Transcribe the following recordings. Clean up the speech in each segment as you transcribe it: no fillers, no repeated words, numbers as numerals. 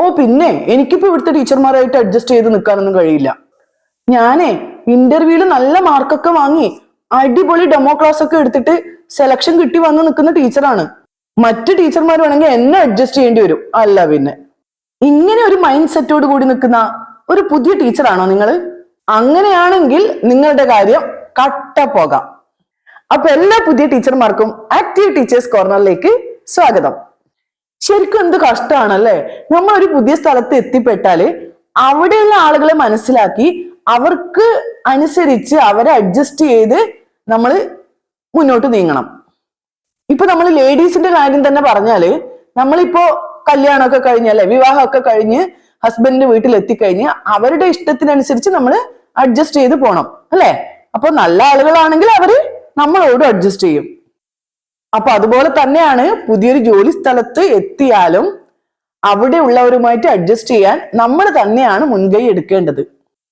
ഓ പിന്നെ എനിക്കിപ്പോ ഇവിടുത്തെ ടീച്ചർമാരായിട്ട് അഡ്ജസ്റ്റ് ചെയ്ത് നിൽക്കാനൊന്നും കഴിയില്ല. ഞാനേ ഇന്റർവ്യൂല് നല്ല മാർക്കൊക്കെ വാങ്ങി അടിപൊളി ഡെമോ ക്ലാസ് ഒക്കെ എടുത്തിട്ട് സെലക്ഷൻ കിട്ടി വന്ന് നിൽക്കുന്ന ടീച്ചറാണ്. മറ്റു ടീച്ചർമാർ വേണമെങ്കിൽ എന്നെ അഡ്ജസ്റ്റ് ചെയ്യേണ്ടി വരും. അല്ല പിന്നെ ഇങ്ങനെ ഒരു മൈൻഡ് സെറ്റോട് കൂടി നിൽക്കുന്ന ഒരു പുതിയ ടീച്ചറാണോ നിങ്ങൾ? അങ്ങനെയാണെങ്കിൽ നിങ്ങളുടെ കാര്യം കട്ട പോകാം. അപ്പൊ എല്ലാ പുതിയ ടീച്ചർമാർക്കും ആക്റ്റീവ് ടീച്ചേഴ്സ് കോർണറിലേക്ക് സ്വാഗതം. ശരിക്കും എന്ത് കഷ്ടമാണല്ലേ, നമ്മൾ ഒരു പുതിയ സ്ഥലത്ത് എത്തിപ്പെട്ടാല് അവിടെയുള്ള ആളുകളെ മനസ്സിലാക്കി അവർക്ക് അനുസരിച്ച് അവരെ അഡ്ജസ്റ്റ് ചെയ്ത് നമ്മൾ മുന്നോട്ട് നീങ്ങണം. ഇപ്പൊ നമ്മൾ ലേഡീസിന്റെ കാര്യം തന്നെ പറഞ്ഞാല്, നമ്മളിപ്പോ കല്യാണമൊക്കെ കഴിഞ്ഞല്ലേ, വിവാഹമൊക്കെ കഴിഞ്ഞ് ഹസ്ബൻഡിന്റെ വീട്ടിൽ എത്തിക്കഴിഞ്ഞ് അവരുടെ ഇഷ്ടത്തിനനുസരിച്ച് നമ്മൾ അഡ്ജസ്റ്റ് ചെയ്ത് പോണം അല്ലെ. അപ്പൊ നല്ല ആളുകളാണെങ്കിൽ അവര് നമ്മളോട് അഡ്ജസ്റ്റ് ചെയ്യും. അപ്പൊ അതുപോലെ തന്നെയാണ് പുതിയൊരു ജോലി സ്ഥലത്ത് എത്തിയാലും അവിടെ ഉള്ളവരുമായിട്ട് അഡ്ജസ്റ്റ് ചെയ്യാൻ നമ്മൾ തന്നെയാണ് മുൻകൈ എടുക്കേണ്ടത്.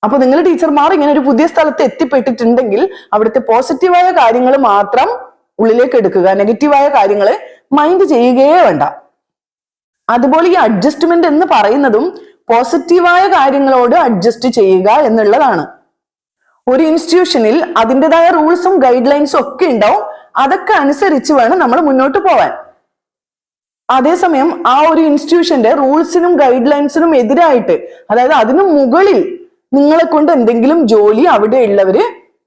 അപ്പൊ നിങ്ങൾ ടീച്ചർമാർ ഇങ്ങനെ ഒരു പുതിയ സ്ഥലത്ത് എത്തിപ്പെട്ടിട്ടുണ്ടെങ്കിൽ അവിടുത്തെ പോസിറ്റീവായ കാര്യങ്ങൾ മാത്രം ഉള്ളിലേക്ക് എടുക്കുക, നെഗറ്റീവായ കാര്യങ്ങൾ മൈൻഡ് ചെയ്യുകയേ വേണ്ട. അതുപോലെ ഈ അഡ്ജസ്റ്റ്മെന്റ് എന്ന് പറയുന്നതും പോസിറ്റീവായ കാര്യങ്ങളോട് അഡ്ജസ്റ്റ് ചെയ്യുക എന്നുള്ളതാണ്. ഒരു ഇൻസ്റ്റിറ്റ്യൂഷനിൽ അതിൻ്റെതായ റൂൾസും ഗൈഡ് ലൈൻസും ഒക്കെ ഉണ്ടാവും. അതൊക്കെ അനുസരിച്ച് വേണം നമ്മൾ മുന്നോട്ട് പോവാൻ. അതേസമയം ആ ഒരു ഇൻസ്റ്റിറ്റ്യൂഷന്റെ റൂൾസിനും ഗൈഡ് ലൈൻസിനും എതിരായിട്ട്, അതായത് അതിനു മുകളിൽ നിങ്ങളെ കൊണ്ട് എന്തെങ്കിലും ജോലി അവിടെ ഉള്ളവര്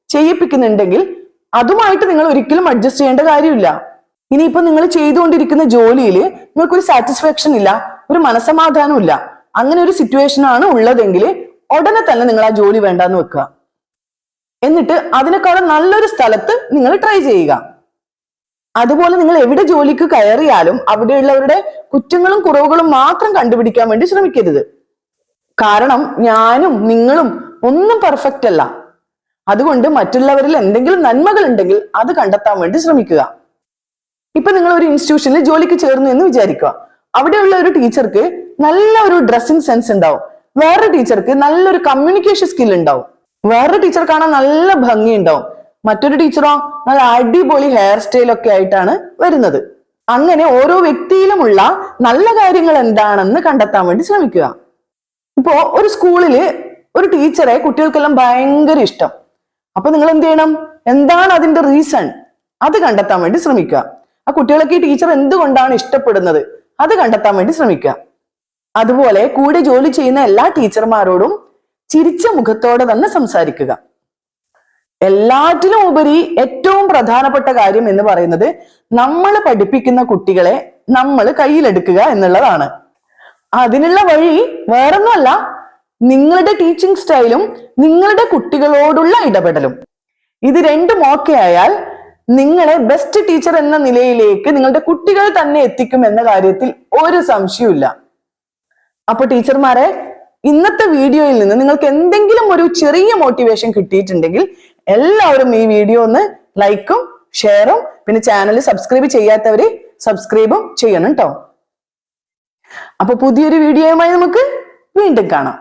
ചെയ്യിപ്പിക്കുന്നുണ്ടെങ്കിൽ അതുമായിട്ട് നിങ്ങൾ ഒരിക്കലും അഡ്ജസ്റ്റ് ചെയ്യേണ്ട കാര്യമില്ല. ഇനിയിപ്പോ നിങ്ങൾ ചെയ്തുകൊണ്ടിരിക്കുന്ന ജോലിയിൽ നിങ്ങൾക്കൊരു സാറ്റിസ്ഫാക്ഷൻ ഇല്ല, ഒരു മനസമാധാനം ഇല്ല, അങ്ങനെ ഒരു സിറ്റുവേഷൻ ആണ് ഉള്ളതെങ്കിൽ ഉടനെ തന്നെ നിങ്ങൾ ആ ജോലി വേണ്ടാന്ന് വെക്കുക. എന്നിട്ട് അതിനേക്കാളും നല്ലൊരു സ്ഥലത്ത് നിങ്ങൾ ട്രൈ ചെയ്യുക. അതുപോലെ നിങ്ങൾ എവിടെ ജോലിക്ക് കയറിയാലും അവിടെയുള്ളവരുടെ കുറ്റങ്ങളും കുറവുകളും മാത്രം കണ്ടുപിടിക്കാൻ വേണ്ടി ശ്രമിക്കരുത്. കാരണം ഞാനും നിങ്ങളും ഒന്നും പെർഫെക്റ്റ് അല്ല. അതുകൊണ്ട് മറ്റുള്ളവരിൽ എന്തെങ്കിലും നന്മകൾ ഉണ്ടെങ്കിൽ അത് കണ്ടെത്താൻ വേണ്ടി ശ്രമിക്കുക. ഇപ്പൊ നിങ്ങൾ ഒരു ഇൻസ്റ്റിറ്റ്യൂഷനിൽ ജോലിക്ക് ചേർന്നു എന്ന് വിചാരിക്കുക. അവിടെയുള്ള ഒരു ടീച്ചർക്ക് നല്ല ഒരു ഡ്രസ്സിംഗ് സെൻസ് ഉണ്ടാവും, വേറൊരു ടീച്ചർക്ക് നല്ലൊരു കമ്മ്യൂണിക്കേഷൻ സ്കിൽ ഉണ്ടാവും, വേറൊരു ടീച്ചർ കാണാൻ നല്ല ഭംഗി ഉണ്ടാവും, മറ്റൊരു ടീച്ചറോ നല്ല അടിപൊളി ഹെയർ സ്റ്റൈൽ ഒക്കെ ആയിട്ടാണ് വരുന്നത്. അങ്ങനെ ഓരോ വ്യക്തിയിലുമുള്ള നല്ല കാര്യങ്ങൾ എന്താണെന്ന് കണ്ടെത്താൻ വേണ്ടി ശ്രമിക്കുക. ഇപ്പോ ഒരു സ്കൂളില് ഒരു ടീച്ചറെ കുട്ടികൾക്കെല്ലാം ഭയങ്കര ഇഷ്ടം. അപ്പൊ നിങ്ങൾ എന്ത് ചെയ്യണം, എന്താണ് അതിന്റെ റീസൺ, അത് കണ്ടെത്താൻ വേണ്ടി ശ്രമിക്കുക. ആ കുട്ടികളൊക്കെ ഈ ടീച്ചർ എന്തുകൊണ്ടാണ് ഇഷ്ടപ്പെടുന്നത് അത് കണ്ടെത്താൻ വേണ്ടി ശ്രമിക്കുക. അതുപോലെ കൂടെ ജോലി ചെയ്യുന്ന എല്ലാ ടീച്ചർമാരോടും ചിരിച്ച മുഖത്തോടെ തന്നെ സംസാരിക്കുക. എല്ലാറ്റിലും ഉപരി ഏറ്റവും പ്രധാനപ്പെട്ട കാര്യം എന്ന് പറയുന്നത് നമ്മൾ പഠിപ്പിക്കുന്ന കുട്ടികളെ നമ്മൾ കയ്യിലെടുക്കുക എന്നുള്ളതാണ്. അതിനുള്ള വഴി വേറൊന്നുമല്ല, നിങ്ങളുടെ ടീച്ചിങ് സ്റ്റൈലും നിങ്ങളുടെ കുട്ടികളോടുള്ള ഇടപെടലും. ഇത് രണ്ടും ഓക്കെ ആയാൽ നിങ്ങളെ ബെസ്റ്റ് ടീച്ചർ എന്ന നിലയിലേക്ക് നിങ്ങളുടെ കുട്ടികൾ തന്നെ എത്തിക്കും എന്ന കാര്യത്തിൽ ഒരു സംശയവുമില്ല. അപ്പൊ ടീച്ചർമാരെ, ഇന്നത്തെ വീഡിയോയിൽ നിന്ന് നിങ്ങൾക്ക് എന്തെങ്കിലും ഒരു ചെറിയ മോട്ടിവേഷൻ കിട്ടിയിട്ടുണ്ടെങ്കിൽ എല്ലാവരും ഈ വീഡിയോ ഒന്ന് ലൈക്കും ഷെയറും പിന്നെ ചാനൽ സബ്സ്ക്രൈബ് ചെയ്യാത്തവര് സബ്സ്ക്രൈബും ചെയ്യണം കേട്ടോ. അപ്പൊ പുതിയൊരു വീഡിയോയുമായി നമുക്ക് വീണ്ടും കാണാം.